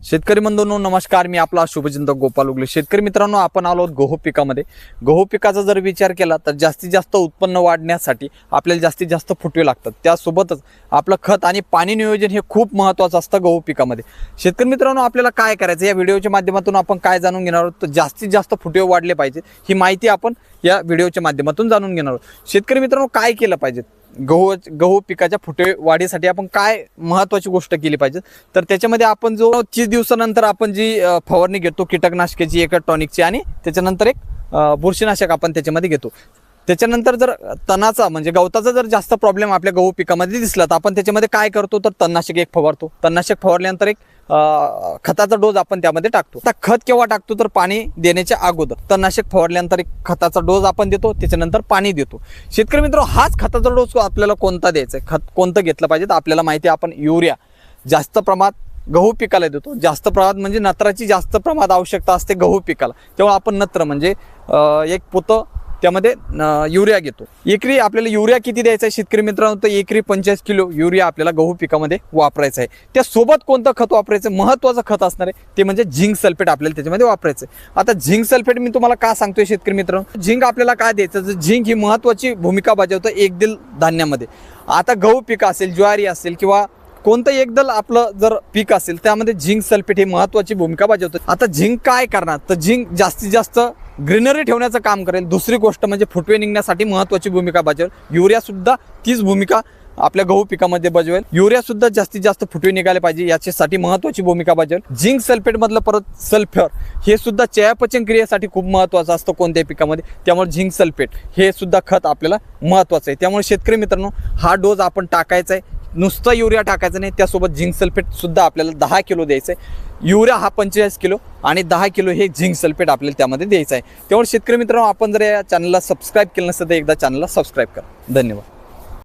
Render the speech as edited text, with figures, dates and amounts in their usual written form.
शेतकरी बंधूंनो नमस्कार, मी आपला शुभचिंतक गोपाल उगले। शेतकरी मित्रांनो, आपण आलो आहोत गहू पिकामध्ये। गहू पिकाचा जर विचार केला तर जास्तीत जास्त उत्पन्न वाढण्यासाठी आपल्याला जास्तीत जास्त फुटवे लागतात। त्यासोबतच आपलं खत आणि पाणी नियोजन हे खूप महत्त्वाचं असतं गहू पिकामध्ये। शेतकरी मित्रांनो, आपल्याला काय करायचं, या व्हिडिओच्या माध्यमातून आपण काय जाणून घेणार आहोत, तर जास्तीत जास्त फुटवे वाढले पाहिजे ही माहिती आपण या व्हिडिओच्या माध्यमातून जाणून घेणार आहोत। शेतकरी मित्रांनो, काय केलं पाहिजे, गहू पिकाच्या फुटवे वाढीसाठी आपण काय महत्त्वाची गोष्ट केली पाहिजे, तर त्याच्यामध्ये आपण जो 30 दिवसानंतर आपण जी फवारणी घेतो कीटकनाशकाची, एक टॉनिकची, आणि त्याच्यानंतर एक बुरशीनाशक आपण त्याच्यामध्ये घेतो। त्याच्यानंतर जर तणाचा म्हणजे गवताचा जर जास्त प्रॉब्लेम आपल्या गहू पिकामध्ये दिसला तर आपण त्याच्यामध्ये काय करतो, तर तणनाशक एक फवारतो। तणनाशक फवारल्यानंतर एक खताचा डोस आपण त्यामध्ये टाकतो। आता खत केव्हा टाकतो, तर पाणी देण्याच्या अगोदर। तणनाशक फवारल्यानंतर एक खताचा डोस आपण देतो, त्याच्यानंतर पाणी देतो। शेतकरी मित्र, हाच खताचा डोस आपल्याला कोणता द्यायचा आहे, खत कोणतं घेतलं पाहिजे, तर आपल्याला माहिती आहे आपण युरिया जास्त प्रमाणात गहू पिकाला देतो। जास्त प्रमाणात म्हणजे नत्राची जास्त प्रमाणात आवश्यकता असते गहू पिकाला, तेव्हा आपण नत्र म्हणजे एक पोतं त्यामध्ये युरिया घेतो। एकरी आपल्याला युरिया किती द्यायचा आहे शेतकरी मित्रांनो, तर एकरी 45 किलो युरिया आपल्याला गहू पिकामध्ये वापरायचं आहे। त्यासोबत कोणतं खत वापरायचं, महत्त्वाचं खत असणार आहे ते म्हणजे झिंक सल्फेट आपल्याला त्याच्यामध्ये वापरायचं आहे। आता झिंक सल्फेट मी तुम्हाला का सांगतोय शेतकरी मित्रांनो, झिंक आपल्याला काय द्यायचं, तर झिंक ही महत्त्वाची भूमिका बजावतं एकदल धान्यामध्ये। आता गहू पीक असेल, ज्वारी असेल, किंवा कोणतं एकदल आपलं जर पीक असेल त्यामध्ये झिंक सल्फेट ही महत्त्वाची भूमिका बजावतं। आता झिंक काय करणार, तर झिंक जास्तीत जास्त ग्रीनरी ठेवण्याचं काम करेल। दुसरी गोष्ट म्हणजे फुटवे निघण्यासाठी महत्त्वाची भूमिका बजावेल। युरिया सुद्धा तीच भूमिका आपल्या गहू पिकामध्ये बजावेल। युरिया सुद्धा जास्तीत जास्त फुटवे निघाले पाहिजे याच्यासाठी महत्त्वाची भूमिका बजावेल। झिंक सल्फेट मधलं परत सल्फर हे सुद्धा चयापचन क्रियेसाठी खूप महत्त्वाचं असतं कोणत्याही पिकामध्ये, त्यामुळे झिंक सल्फेट हे सुद्धा खत आपल्याला महत्त्वाचं आहे। त्यामुळे शेतकरी मित्रांनो, हा डोस आपण टाकायचा आहे, नुसतं युरिया टाकायचं नाही, त्यासोबत झिंक सल्फेट सुद्धा आपल्याला 10 किलो द्यायचं आहे। युरिया हा 45 किलो आणि 10 किलो हे झिंक सल्फेट आपल्याला त्यामध्ये द्यायचं आहे। त्यामुळे शेतकरी मित्रांनो, आपण जर या चॅनलला सबस्क्राईब केलं नसेल तर एकदा चॅनलला सबस्क्राईब करा। धन्यवाद।